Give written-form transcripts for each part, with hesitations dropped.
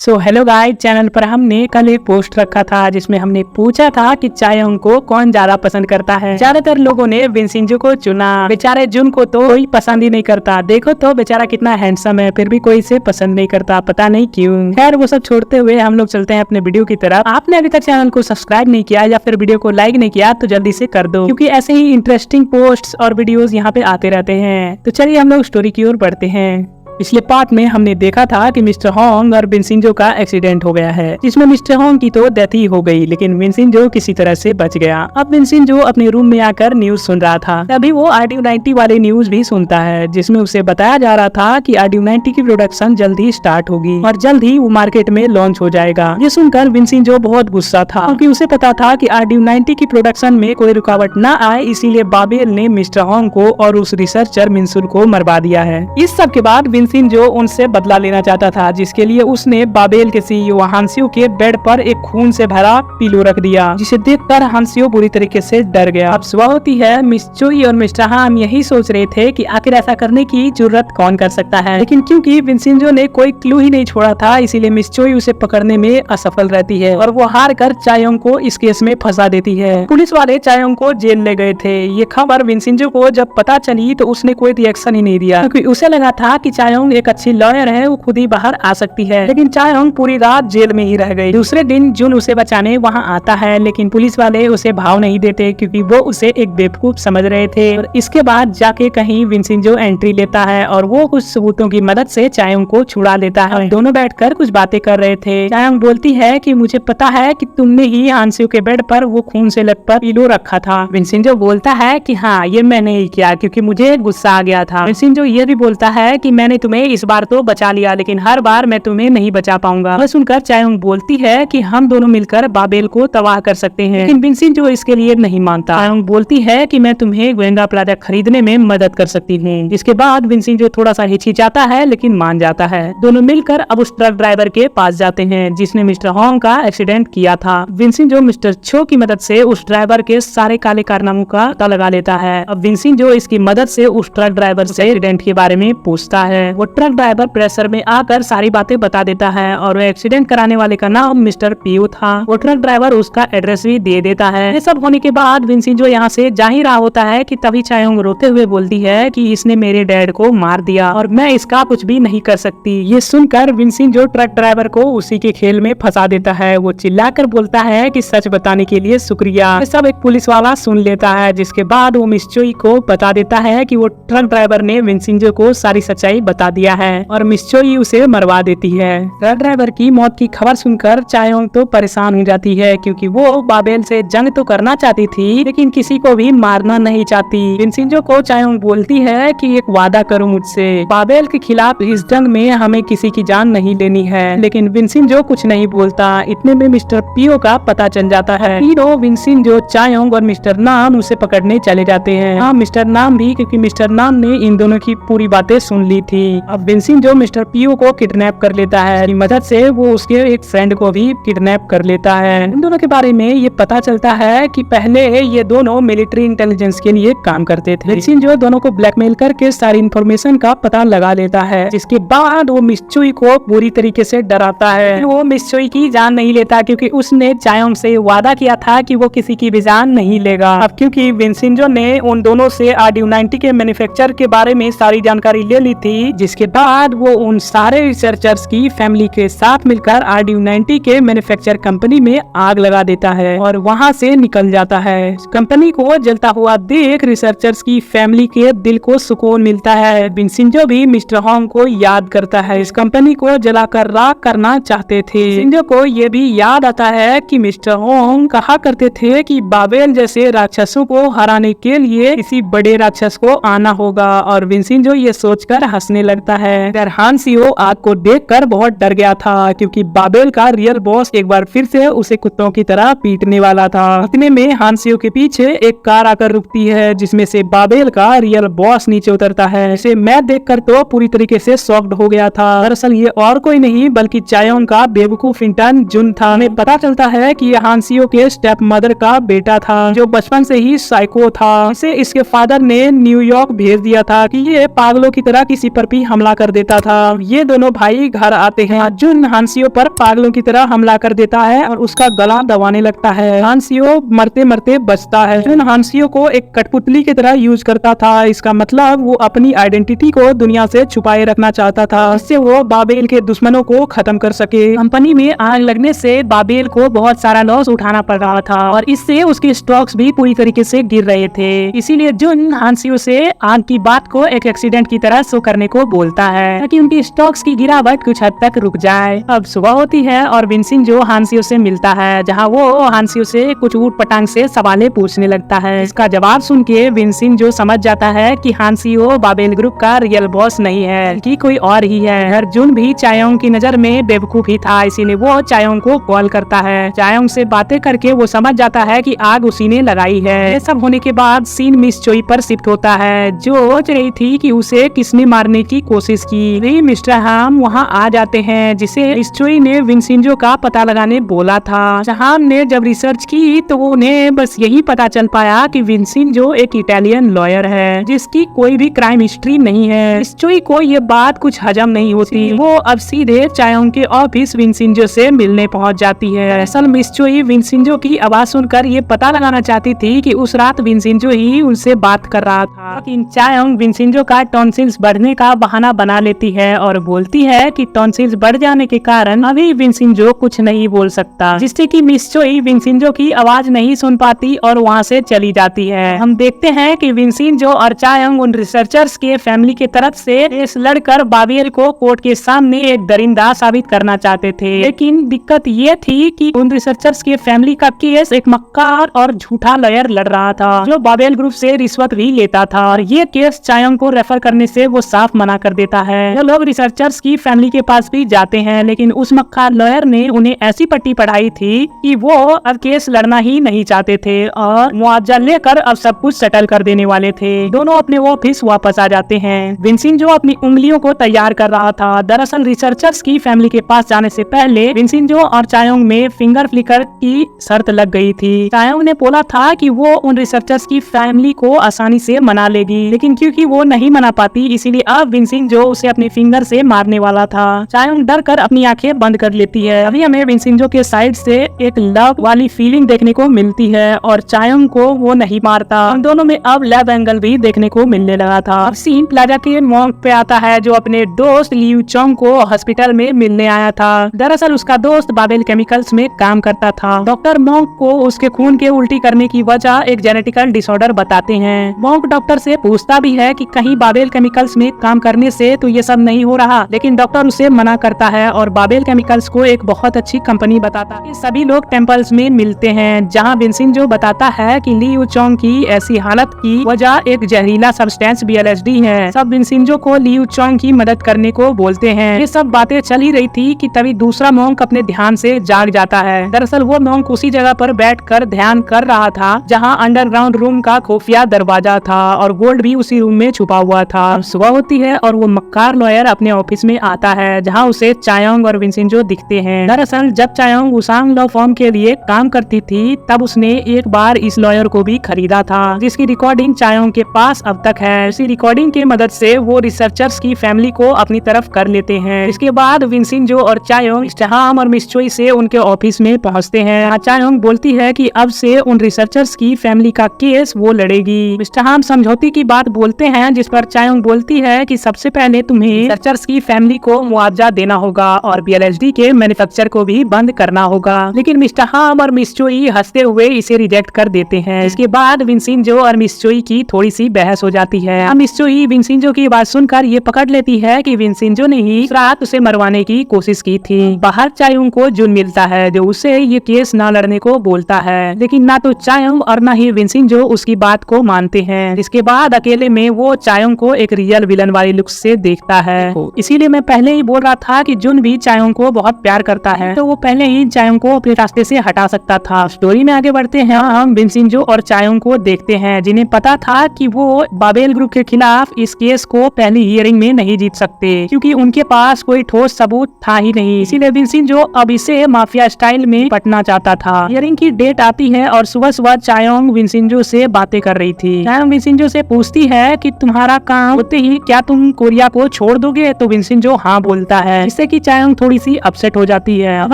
So hello guys, channel पर हमने कल एक पोस्ट रखा था जिसमें हमने पूछा था कि चायोंग को कौन ज्यादा पसंद करता है। ज्यादातर लोगों ने विनसिंजो को चुना। बेचारे जुन को तो कोई पसंद ही नहीं करता। देखो तो बेचारा कितना हैंडसम है, फिर भी कोई इसे पसंद नहीं करता, पता नहीं क्यों। खैर वो सब छोड़ते हुए हम लोग चलते हैं अपने वीडियो की तरफ। आपने अभी तक चैनल को सब्सक्राइब नहीं किया या फिर वीडियो को लाइक नहीं किया तो जल्दी से कर दो, क्योंकि ऐसे ही इंटरेस्टिंग पोस्ट और वीडियोज यहाँ पे आते रहते हैं। तो चलिए हम लोग स्टोरी की ओर बढ़ते हैं। पिछले पार्ट में हमने देखा था कि मिस्टर होंग और विनसिंजो का एक्सीडेंट हो गया है, जिसमें मिस्टर होंग की तो डेथ ही हो गई, लेकिन विनसिंजो किसी तरह से बच गया। अब विनसिंजो अपने रूम में आकर न्यूज सुन रहा था। तभी वो RDU 90 वाले न्यूज भी सुनता है, जिसमें उसे बताया जा रहा था कि RDU 90 की प्रोडक्शन जल्द ही स्टार्ट होगी और जल्द ही वो मार्केट में लॉन्च हो जाएगा। ये सुनकर विनसिंजो बहुत गुस्सा था, क्योंकि उसे पता था कि RDU 90 की प्रोडक्शन में कोई रुकावट न आए, इसीलिए बाबेल ने मिस्टर होंग को और उस रिसर्चर मिनसुल को मरवा दिया है। इस सब के बाद विनसिंजो उनसे बदला लेना चाहता था, जिसके लिए उसने बाबेल के CEO हांसियो के बेड पर एक खून से भरा पिलो रख दिया, जिसे देखकर हांसियो बुरी तरीके से डर गया। अब सुबह होती है। मिस चोई और मिस्टर हान यही सोच रहे थे कि आखिर ऐसा करने की जरूरत कौन कर सकता है, लेकिन क्योंकि विनसिंजो ने कोई क्लू ही नहीं छोड़ा था, इसीलिए मिस चोई उसे पकड़ने में असफल रहती है और वो हार कर चायोंग को इस केस में फंसा देती है। पुलिस वाले चायोंग को जेल ले गए थे। ये खबर विनसिंजो को जब पता चली तो उसने कोई रिएक्शन ही नहीं दिया, क्योंकि उसे लगा था कि चायोंग एक अच्छी लॉयर है, वो खुद ही बाहर आ सकती है। लेकिन चायोंग पूरी रात जेल में ही रह गई। दूसरे दिन जुन उसे बचाने वहां आता है, लेकिन पुलिस वाले उसे भाव नहीं देते, क्योंकि वो उसे एक बेवकूफ समझ रहे थे। और इसके बाद जाके कहीं विनसिंजो एंट्री लेता है और वो कुछ सबूतों की मदद से चायोंग को छुड़ा लेता है। दोनों बैठकर कुछ बातें कर रहे थे। चायोंग बोलती है कि मुझे पता है कि तुमने ही हांसियो के बेड पर वो खून से लथपथ पिलो रखा था। विनसिंजो बोलता है कि हाँ, ये मैंने ही किया, क्योंकि मुझे गुस्सा आ गया था। विनसिंजो ये भी बोलता है कि मैंने तुम्हें इस बार तो बचा लिया, लेकिन हर बार मैं तुम्हें नहीं बचा पाऊंगा। वह सुनकर चायोंग बोलती है कि हम दोनों मिलकर बाबेल को तबाह कर सकते हैं, लेकिन विनसिंजो इसके लिए नहीं मानता। चायोंग बोलती है कि मैं तुम्हें गोएंगा प्लाजा खरीदने में मदद कर सकती हूँ। इसके बाद विनसिंजो थोड़ा सा हिचकिचाता है, लेकिन मान जाता है। दोनों मिलकर अब उस ट्रक ड्राइवर के पास जाते हैं जिसने मिस्टर होंग का एक्सीडेंट किया था। विनसिंजो मिस्टर छो की मदद से उस ड्राइवर के सारे काले कारनामों का पता लगा लेता है। अब विनसिंजो इसकी मदद से उस ट्रक ड्राइवर से एक्सीडेंट के बारे में पूछता है। वो ट्रक ड्राइवर प्रेशर में आकर सारी बातें बता देता है और एक्सीडेंट कराने वाले का नाम मिस्टर पियो था। वो ट्रक ड्राइवर उसका एड्रेस भी दे देता है। ये सब होने के बाद विनसिंजो यहाँ से जा ही रहा होता है कि तभी चायोंग रोते हुए बोलती है कि इसने मेरे डैड को मार दिया और मैं इसका कुछ भी नहीं कर सकती। ये सुनकर विनसिंजो ट्रक ड्राइवर को उसी के खेल में फंसा देता है। वो चिल्लाकर बोलता है कि सच बताने के लिए शुक्रिया। ये सब एक पुलिस वाला सुन लेता है, जिसके बाद वो मिस चोई को बता देता है कि वो ट्रक ड्राइवर ने विनसिंजो को सारी सच्चाई बता दिया है और मिस चोई उसे मरवा देती है। ट्रक ड्राइवर की मौत की खबर सुनकर चायोंग तो परेशान हो जाती है, क्योंकि वो बाबेल से जंग तो करना चाहती थी, लेकिन किसी को भी मारना नहीं चाहती। विनसिंजो को चायोंग बोलती है कि एक वादा करो मुझसे, बाबेल के खिलाफ इस जंग में हमें किसी की जान नहीं लेनी है। लेकिन विनसिंजो कुछ नहीं बोलता। इतने में मिस्टर पियो का पता चल जाता है। तीनों विनसिंजो, चायोंग और मिस्टर नाम उसे पकड़ने चले जाते हैं। हाँ, मिस्टर नाम भी, क्योंकि मिस्टर नाम ने इन दोनों की पूरी बातें सुन ली थी। अब विनसिंजो मिस्टर पियो को किडनैप कर लेता है। मदद से वो उसके एक फ्रेंड को भी किडनैप कर लेता है। इन दोनों के बारे में ये पता चलता है कि पहले ये दोनों मिलिट्री इंटेलिजेंस के लिए काम करते थे। विनसिंजो दोनों को ब्लैकमेल करके सारी इंफॉर्मेशन का पता लगा लेता है, जिसके बाद वो मिस चोई को पूरी तरीके से डराता है। वो मिस चोई की जान नहीं लेता, क्योंकि उसने चायोंग से वादा किया था कि वो किसी की भी जान नहीं लेगा। अब क्योंकि विनसिंजो ने उन दोनों से RDU 90 के मैन्युफैक्चर के बारे में सारी जानकारी ले ली थी, जिसके बाद वो उन सारे रिसर्चर्स की फैमिली के साथ मिलकर RDU 90 के मैन्युफैक्चर कंपनी में आग लगा देता है और वहां से निकल जाता है। कंपनी को जलता हुआ देख रिसर्चर्स की फैमिली के दिल को सुकून मिलता है। विनसिंजो भी मिस्टर होंग को याद करता है। इस कंपनी को जलाकर राख करना चाहते थे। विनसिंजो को ये भी याद आता है कि मिस्टर होंग कहा करते थे कि बाबेल जैसे राक्षसों को हराने के लिए किसी बड़े राक्षस को आना होगा, और विनसिंजो ये सोचकर हंसने लगता है। हांसियो आग को देखकर बहुत डर गया था, क्योंकि बाबेल का रियल बॉस एक बार फिर से उसे कुत्तों की तरह पीटने वाला था। इतने में हांसियो के पीछे एक कार आकर रुकती है, जिसमें से बाबेल का रियल बॉस नीचे उतरता है। इसे मैं देखकर तो पूरी तरीके से शॉक्ड हो गया था। दरअसल ये और कोई नहीं बल्कि चायोंग का बेवकूफ इंटर्न जुन था। हमें पता चलता है कि ये हांसियो के स्टेप मदर का बेटा था, जो बचपन से ही साइको था। इसे इसके फादर ने न्यूयॉर्क भेज दिया था कि ये पागलों की तरह किसी पर भी हमला कर देता था। ये दोनों भाई घर आते हैं। जुन हांसियो पर पागलों की तरह हमला कर देता है और उसका गला दबाने लगता है। हांसियो मरते मरते बचता है। जुन हांसियो को एक कठपुतली की तरह यूज करता था। इसका मतलब वो अपनी आइडेंटिटी को दुनिया से छुपाए रखना चाहता था, इससे वो बाबेल के दुश्मनों को खत्म कर सके। कंपनी में आग लगने से बाबेल को बहुत सारा लॉस उठाना पड़ रहा था और इससे उसके स्टॉक्स भी पूरी तरीके से गिर रहे थे। इसीलिए जुन हांसियो से आग की बात को एक एक्सीडेंट की तरह शो करने को बोलता है ताकि उनकी स्टॉक्स की गिरावट कुछ हद तक रुक जाए। अब सुबह होती है और विंसेंजो हांसियो से मिलता है, जहाँ वो हांसियो से कुछ ऊट पटांग से सवालें पूछने लगता है। इसका जवाब सुन के विंसेंजो समझ जाता है कि हांसियो बाबेल ग्रुप का रियल बॉस नहीं है कि कोई और ही है। अर्जुन भी चायोंग की नजर में बेवकूफ ही था, इसीलिए वो चायोंग को कॉल करता है। चायोंग से बातें करके वो समझ जाता है कि आग उसी ने लगाई है। ये सब होने के बाद सीन मिस चोई पर शिफ्ट होता है, जो सोच रही थी कि उसे किसने मारने की कोशिश की। वे मिस्टर हाम वहाँ आ जाते हैं, जिसे मिस चोई ने विंसेंजो का पता लगाने बोला था। हाम ने जब रिसर्च की तो उन्हें बस यही पता चल पाया कि विंसेंजो एक इटालियन लॉयर है जिसकी कोई भी क्राइम हिस्ट्री नहीं है। मिस चोई को ये बात कुछ हजम नहीं होती। वो अब सीधे चायोंग के ऑफिस विंसेंजो से मिलने पहुंच जाती है। असल मिस चोई विंसेंजो की आवाज सुनकर ये पता लगाना चाहती थी कि उस रात विंसेंजो ही उनसे बात कर रहा था, लेकिन चायोंग विंसेंजो का टॉन्सिल्स बढ़ने का बहाना बना लेती है और बोलती है कि टॉन्सिल्स बढ़ जाने के कारण अभी विंसेंजो कुछ नहीं बोल सकता, जिससे कि मिस चोई विंसेंजो की आवाज नहीं सुन पाती और वहाँ से चली जाती है। हम देखते हैं कि विंसेंजो और चायोंग उन रिसर्चर्स के फैमिली के तरफ से केस लड़कर बाबेल को कोर्ट के सामने एक दरिंदा साबित करना चाहते थे, लेकिन दिक्कत ये थी कि उन रिसर्चर्स के फैमिली का केस एक मक्कार और झूठा लॉयर लड़ रहा था जो बाबेल ग्रुप से रिश्वत भी लेता था, और ये केस चायोंग को रेफर करने से वो साफ मना कर देता है। ये लोग रिसर्चर्स की फैमिली के पास भी जाते हैं, लेकिन उस मक्कार लॉयर ने उन्हें ऐसी पट्टी पढ़ाई थी कि वो अब केस लड़ना ही नहीं चाहते थे और मुआवजा लेकर अब सब कुछ सेटल कर देने वाले थे। दोनों अपने ऑफिस वापस आ जाते हैं। विंसेंजो अपनी उंगलियों को तैयार कर रहा था। दरअसल रिसर्चर्स की फैमिली के पास जाने से पहले विंसेंजो और चायोंग में फिंगर फ्लिकर की शर्त लग गई थी। चायोंग ने बोला था कि वो उन रिसर्चर्स की फैमिली को आसानी से मना लेगी, लेकिन क्योंकि वो नहीं मना पाती इसीलिए अब विंसेंजो उसे अपने फिंगर से मारने वाला था। चायोंग डर कर अपनी आंखें बंद कर लेती है। अभी हमें विंसेंजो के साइड से एक लव वाली फीलिंग देखने को मिलती है और चायोंग को वो नहीं मारता। हम दोनों में अब लव एंगल भी देखने को मिलने लगा था। अब सीन प्लाजा के मॉन्क पे आता है, जो अपने दोस्त लियू चोंग को हॉस्पिटल में मिलने आया था। दरअसल उसका दोस्त बाबेल केमिकल्स में काम करता था। डॉक्टर मॉन्क को उसके खून के उल्टी करने की वजह एक जेनेटिकल डिसऑर्डर बताते हैं। मॉन्क डॉक्टर से पूछता भी है कि कहीं बाबेल केमिकल्स में काम करने से तो ये सब नहीं हो रहा, लेकिन डॉक्टर उसे मना करता है और बाबेल केमिकल्स को एक बहुत अच्छी कंपनी बताता है। सभी लोग टेम्पल्स में मिलते हैं, जहाँ विंसेंजो बताता है कि लियू चोंग की ऐसी हालत की वजह एक जहरीला सब्सटेंस BLSD है। सब विंसेंजो को लियू चोंग की मदद करने को बोलते हैं। ये सब बातें चल ही रही थी कि तभी दूसरा मॉन्क अपने ध्यान से जाग जाता है। दरअसल वो मॉन्क उसी जगह पर बैठकर ध्यान कर रहा था जहां अंडरग्राउंड रूम का खुफिया दरवाजा था और गोल्ड भी उसी रूम में छुपा हुआ था। सुबह होती है और वो मक्कार लॉयर अपने ऑफिस में आता है, जहां उसे चायोंग और विंसेंजो दिखते हैं। दरअसल जब चायोंग उसांग लॉ फर्म के लिए काम करती थी तब उसने एक बार इस लॉयर को भी खरीदा था, जिसकी रिकॉर्डिंग चायोंग के पास अब तक है। इसी रिकॉर्डिंग की मदद से वो रिसर्चर्स की फैमिली को अपनी तरफ कर लेते हैं। इसके बाद विंसेंजो और चायोंग स्टहाम और मिस चोई से उनके ऑफिस में पहुंचते हैं। चायोंग बोलती है कि अब से उन रिसर्चर्स की फैमिली का केस वो लड़ेगी। स्टहाम समझौते की बात बोलते हैं, जिस पर चायोंग बोलती है कि सबसे पहले तुम्हें रिसर्चर्स की फैमिली को मुआवजा देना होगा और BLSD के मैन्युफैक्चर को भी बंद करना होगा, लेकिन मिस्टर हाम और मिस चोई हंसते हुए इसे रिजेक्ट कर देते हैं। इसके बाद विंसेंजो और मिस चोई की थोड़ी सी बहस हो जाती है। मिस चोई विंसेंजो की बात सुनकर ये पकड़ लेती है कि विंसेंजो ने ही रात उसे मरवाने की कोशिश की थी। बाहर चायोंग को जुन मिलता है, जो उसे ये केस न लड़ने को बोलता है, लेकिन ना तो चायोंग और ना ही विंसेंजो उसकी बात को मानते हैं। इसके बाद अकेले में वो चायोंग को एक रियल विलन वाली लुक से देखता है। इसीलिए मैं पहले ही बोल रहा था कि जुन भी चायोंग को बहुत प्यार करता है, तो वो पहले ही चायोंग को अपने रास्ते से हटा सकता था। स्टोरी में आगे बढ़ते हैं, हम विंसेंजो और चायोंग को देखते हैं, जिन्हें पता था कि वो बाबेल ग्रुप के खिलाफ इस केस को पहली हियरिंग में नहीं जीत सकते, क्योंकि उनके पास कोई ठोस सबूत था ही नहीं। इसीलिए विंसेंजो अब इसे माफिया स्टाइल में पटना चाहता था। हियरिंग की डेट आती है और सुबह सुबह चायोंग विंसेंजो से बातें कर रही थी। चायोंग विंसेंजो से पूछती है कि तुम्हारा काम होते ही क्या तुम तुम कोरिया को छोड़ दोगे? तो विंसेंजो हाँ बोलता है, जिससे कि चायोंग थोड़ी सी अपसेट हो जाती है। अब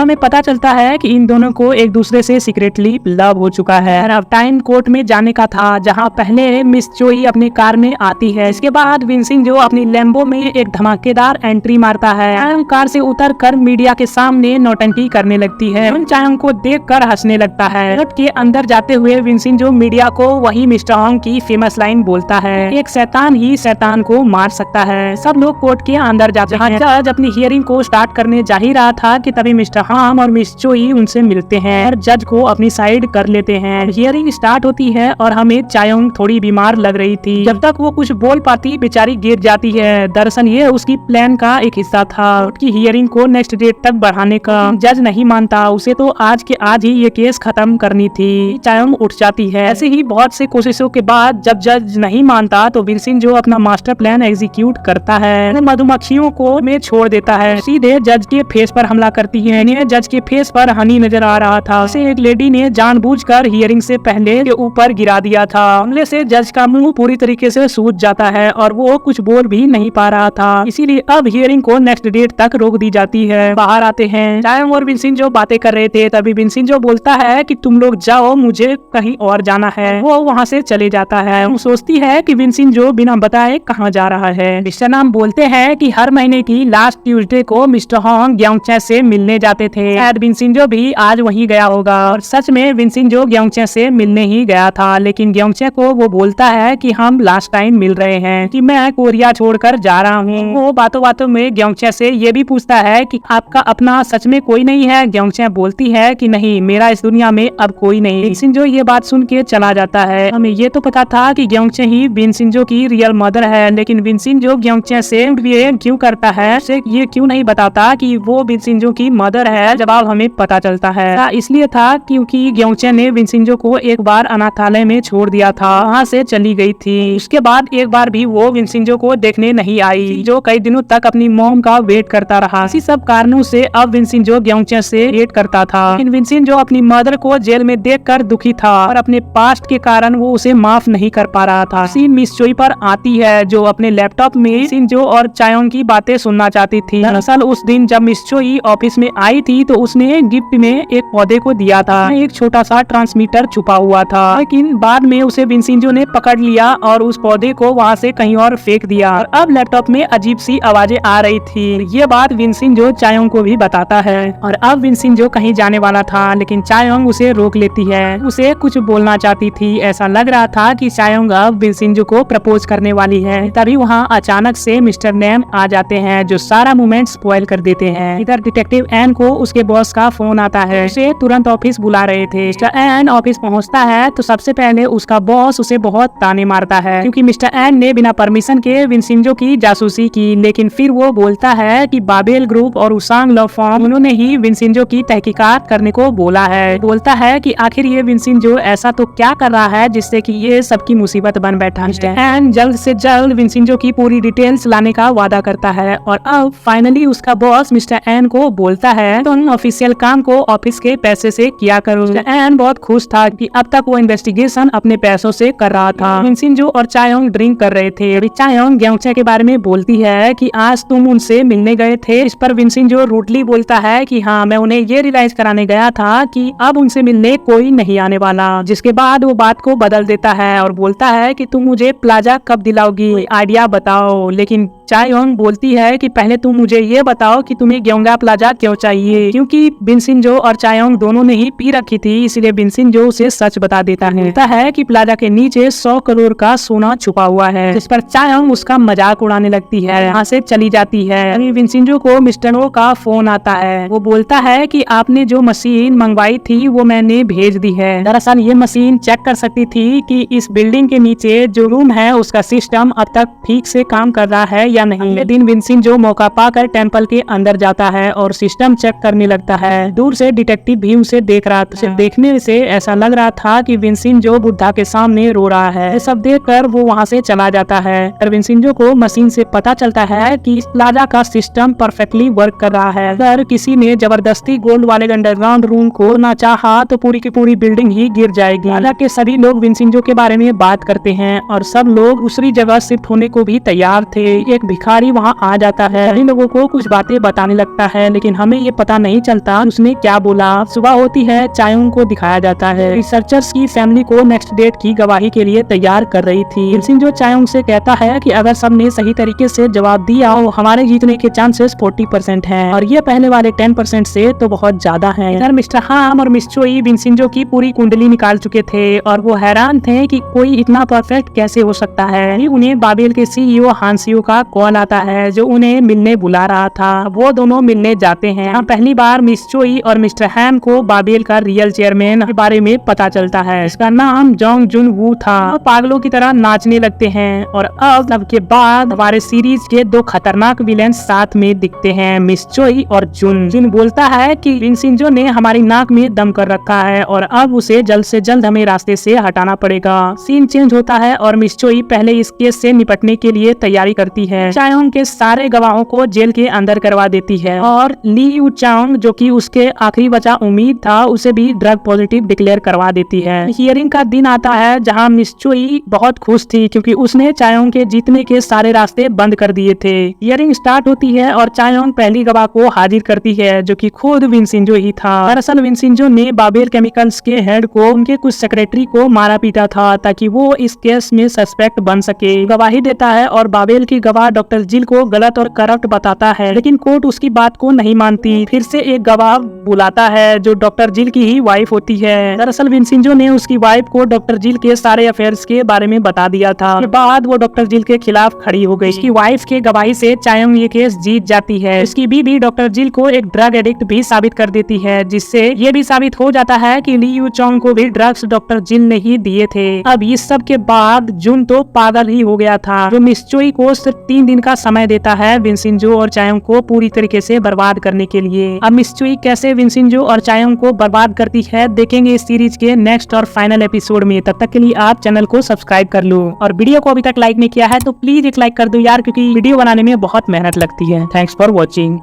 हमें पता चलता है कि इन दोनों को एक दूसरे से सीक्रेटली लव हो चुका है। अब टाइम कोर्ट में जाने का था, जहाँ पहले मिस चोई अपनी कार में आती है। इसके बाद विंसेंजो अपनी लैम्बो में एक धमाकेदार एंट्री मारता है। चायोंग कार से उतर कर मीडिया के सामने नौटंकी करने लगती है। चायोंग को देख कर हंसने लगता है। कोर्ट के अंदर जाते हुए विंसेंजो मीडिया को वही मिस्टर हॉन्ग की फेमस लाइन बोलता है, एक शैतान ही शैतान को मार सकता है। सब लोग कोर्ट के अंदर जाते हैं। जज अपनी हियरिंग को स्टार्ट करने जा ही रहा था कि तभी मिस्टर हॉन्ग और मिस चोई उनसे मिलते हैं और जज को अपनी साइड कर लेते हैं। हियरिंग स्टार्ट होती है और हमें चायोंग थोड़ी बीमार लग रही थी। जब तक वो कुछ बोल पाती बेचारी गिर जाती है। दरअसल ये उसकी प्लान का एक हिस्सा था, उसकी हियरिंग को नेक्स्ट डेट तक बढ़ाने का। जज नहीं मानता, उसे तो आज के आज ही ये केस खत्म करनी थी। चायोंग उठ जाती है। ऐसे ही बहुत से कोशिशों के बाद जब जज नहीं मानता तो विंसेंजो अपना मास्टर प्लान एग्जीक्यूट करता है। मधुमक्खियों को में छोड़ देता है, सीधे जज के फेस पर हमला करती है। जज के फेस पर हनी नजर आ रहा था। उसे एक लेडी ने जानबूझकर हियरिंग से पहले के ऊपर गिरा दिया था। हमले से जज का मुंह पूरी तरीके से सूज जाता है और वो कुछ बोल भी नहीं पा रहा था। इसीलिए अब हियरिंग को नेक्स्ट डेट तक रोक दी जाती है। बाहर आते हैं, चायोंग और विंसेंजो बातें कर रहे थे। तभी विंसेंजो बोलता है कि तुम लोग जाओ, मुझे कहीं और जाना है। वो वहाँ से चले जाता है। वो सोचती है कि विंसेंजो बिना बताए कहाँ जा रहा है। मिस्टर नाम बोलते हैं कि हर महीने की लास्ट ट्यूसडे को मिस्टर हॉन्ग ग्योंगचे से मिलने जाते थे। शायद विंसेंजो भी आज वहीं गया होगा। और सच में विंसेंजो ग्योंगचे से मिलने ही गया था, लेकिन ग्योंगचे को वो बोलता है कि हम लास्ट टाइम मिल रहे हैं, कि मैं कोरिया छोड़कर जा रहा हूँ। वो बातों बातों में ग्योंगचे से ये भी पूछता है कि आपका अपना सच में कोई नहीं है? ग्योंगचे बोलती है कि नहीं, मेरा इस दुनिया में अब कोई नहीं। विंसेंजो ये बात सुन के चला जाता है। हमें ये तो पता था कि ग्योंगचे ही विंसेंजो की रियल मदर है, लेकिन विंसेंजो ग्योंगचे से बिहेव क्यों करता है, उसे ये क्यों नहीं बताता कि वो विंसेंजो की मदर है? जवाब हमें पता चलता है, इसलिए था क्योंकि ग्योंगचे ने विंसेंजो को एक बार अनाथालय में छोड़ दिया था, वहाँ से चली गई थी। उसके बाद एक बार भी वो विंसेंजो को देखने नहीं आई, जो कई दिनों तक अपनी मॉम का वेट करता रहा। इसी सब कारणों से अब विंसेंजो ग्योंगचे से वेट करता था। लेकिन विंसेंजो अपनी मदर को जेल में देखकर दुखी था और अपने पास्ट के कारण वो उसे माफ नहीं कर पा रहा था। सीन मिस चोई पर आती है, जो अपने लैपटॉप में विंसेंजो और चायोंग की बातें सुनना चाहती थी। दरअसल उस दिन जब मिस चोई ऑफिस में आई थी तो उसने गिफ्ट में एक पौधे को दिया था। एक छोटा सा ट्रांसमीटर छुपा हुआ था, लेकिन बाद में उसे विंसेंजो ने पकड़ लिया और उस पौधे को वहाँ से कहीं और फेंक दिया। अब लैपटॉप में अजीब सी आवाजें आ रही थी। ये बात विंसेंजो चायोंग को भी बताता है और अब विंसेंजो कहीं जाने वाला था, लेकिन चायोंग उसे रोक लेती है। उसे कुछ बोलना चाहती थी। ऐसा लग रहा था कि चायोंग अब विंसेंजो को प्रपोज करने वाली है। तभी वहाँ अचानक से मिस्टर नेम आ जाते हैं, जो सारा मोमेंट स्पॉइल कर देते हैं। इधर डिटेक्टिव एन को उसके बॉस का फोन आता है, उसे तुरंत ऑफिस बुला रहे थे। मिस्टर एन ऑफिस पहुंचता है तो सबसे पहले उसका बॉस उसे बहुत ताने मारता है, क्योंकि मिस्टर एन ने बिना परमिशन के विंसेंजो की जासूसी की। लेकिन फिर वो बोलता है कि बाबेल ग्रुप और उसांग लॉ फर्म उन्होंने ही विंसेंजो की तहकीकात करने को बोला है। बोलता है कि आखिर ये विंसेंजो ऐसा तो क्या कर रहा है जिससे कि ये सबकी मुसीबत बन बैठा। मिस्टर एन जल्द से जल्द विंसेंजो की पूरी डिटेल्स लाने का वादा करता है और अब फाइनली उसका बॉस मिस्टर एन को बोलता है तुम ऑफिशियल काम को ऑफिस के पैसे से किया करो। मिस्टर एन बहुत खुश था कि अब तक वो इन्वेस्टिगेशन अपने पैसों से कर रहा था। विंसेंजो और चायोंग ड्रिंक कर रहे थे। चायोंग ग्योंगचे के बारे में बोलती है कि आज तुम उनसे मिलने गए थे। इस पर विंसेंजो रूडली बोलता है कि हाँ, मैं उन्हें ये रियलाइज कराने गया था कि अब उनसे मिलने कोई नहीं आने वाला। जिसके बाद वो बात को बदल देता है और बोलता है कि तुम मुझे प्लाजा कब दिलाओगी, आइडिया बताओ। लेकिन चायोंग बोलती है कि पहले तुम मुझे ये बताओ कि तुम्हें ग्योंगा प्लाजा क्यों चाहिए, क्योंकि विंसेंजो और चायोंग दोनों ने ही पी रखी थी। इसलिए विंसेंजो उसे सच बता देता है कि प्लाजा के नीचे 100 करोड़ का सोना छुपा हुआ है। जिस पर चायोंग उसका मजाक उड़ाने लगती है, यहाँ से चली जाती है। अभी विंसेंजो को मिस्टर ओ का फोन आता है। वो बोलता है कि आपने जो मशीन मंगवाई थी वो मैंने भेज दी है। दरअसल ये मशीन चेक कर सकती थी कि इस बिल्डिंग के नीचे जो रूम है उसका सिस्टम अब तक ठीक से काम कर रहा है या नहीं। अगले दिन विंसेंजो मौका पाकर टेंपल के अंदर जाता है और सिस्टम चेक करने लगता है। दूर से डिटेक्टिव भी उसे देख रहा था। देखने से ऐसा लग रहा था कि विंसेंजो बुद्धा के सामने रो रहा है। सब देखकर वो वहाँ से चला जाता है और विंसेंजो को मशीन से पता चलता है कि इस प्लाजा का सिस्टम परफेक्टली वर्क कर रहा है। अगर किसी ने जबरदस्ती गोल्ड वाले अंडरग्राउंड रूम खोलना चाहा तो पूरी की पूरी बिल्डिंग ही गिर जाएगी। हालांकि सभी लोग विंसेंजो के बारे में बात करते हैं और सब लोग दूसरी जगह शिफ्ट होने को भी तैयार थे। एक एक भिखारी वहाँ आ जाता है, सभी लोगों को कुछ बातें बताने लगता है, लेकिन हमें ये पता नहीं चलता उसने क्या बोला। सुबह होती है, चायोंग को दिखाया जाता है। रिसर्चर्स की फैमिली को नेक्स्ट डेट की गवाही के लिए तैयार कर रही थी। विंसेंजो चायोंग से कहता है कि अगर सबने सही तरीके से जवाब दिया तो हमारे जीतने के चांसेस 40% हैं और ये पहले वाले 10% से तो बहुत ज्यादा है। इधर मिस्टर हाम और मिस चोई विंसेंजो की पूरी कुंडली निकाल चुके थे और वो हैरान थे कि कोई इतना परफेक्ट कैसे हो सकता है। उन्हें बाबेल के सीईओ हांसियो का कॉल आता है जो उन्हें मिलने बुला रहा था। वो दोनों मिलने जाते हैं। पहली बार मिस चोई और मिस्टर हैम को बाबेल का रियल चेयरमैन के बारे में पता चलता है। इसका नाम जोंग जुन वू था। वो पागलों की तरह नाचने लगते हैं और अब के बाद हमारे सीरीज के दो खतरनाक विलेन साथ में दिखते हैं, मिस चोई और जुन। जुन बोलता है कि विंसेंजो ने हमारी नाक में दम कर रखा है और अब उसे जल्द से जल्द हमें रास्ते से हटाना पड़ेगा। सीन चेंज होता है और मिस चोई पहले इस केस से निपटने के लिए तैयारी करती है। चायोंग के सारे गवाहों को जेल के अंदर करवा देती है और ली यू चांग जो कि उसके आखिरी बचा उम्मीद था उसे भी ड्रग पॉजिटिव डिक्लेयर करवा देती है। हियरिंग का दिन आता है जहां मिस चोई बहुत खुश थी क्योंकि उसने चायोंग के जीतने के सारे रास्ते बंद कर दिए थे। हियरिंग स्टार्ट होती है और चायोंग पहली गवाह को हाजिर करती है जो कि खुद विंसेंजो ही था। दरअसल विंसेंजो ने बाबेल केमिकल्स के हेड को उनके कुछ सेक्रेटरी को मारा पीटा था ताकि वो इस केस में सस्पेक्ट बन सके। गवाही देता है और बाबेल की गवाह डॉक्टर जिल को गलत और करप्ट बताता है, लेकिन कोर्ट उसकी बात को नहीं मानती। फिर से एक गवाह बुलाता है जो डॉक्टर जिल की ही वाइफ होती है। दरअसल विंसेंजो ने उसकी वाइफ को डॉक्टर जिल के सारे अफेयर्स के बारे में बता दिया था। उसके बाद वो डॉक्टर जिल के खिलाफ खड़ी हो गई। उसकी वाइफ के गवाही से चायोंग ये केस जीत जाती है। उसकी बीवी डॉक्टर जिल को एक ड्रग एडिक्ट भी साबित कर देती है, जिससे ये भी साबित हो जाता है कि ली यू चोंग को भी ड्रग्स डॉक्टर जिल ने ही दिए थे। अब इस सब के बाद जुन तो पागल ही हो गया था, जो मिस चोई को सिर्फ 3 दिन का समय देता है विंसेंजो और चायोंग को पूरी तरीके से बर्बाद करने के लिए। अब मिस चोई कैसे विंसेंजो और चायोंग को बर्बाद करती है देखेंगे इस सीरीज के नेक्स्ट और फाइनल एपिसोड में। तब तक के लिए आप चैनल को सब्सक्राइब कर लो और वीडियो को अभी तक लाइक नहीं किया है तो प्लीज एक लाइक कर दो यार, क्योंकि वीडियो बनाने में बहुत मेहनत लगती है। Thanks for watching.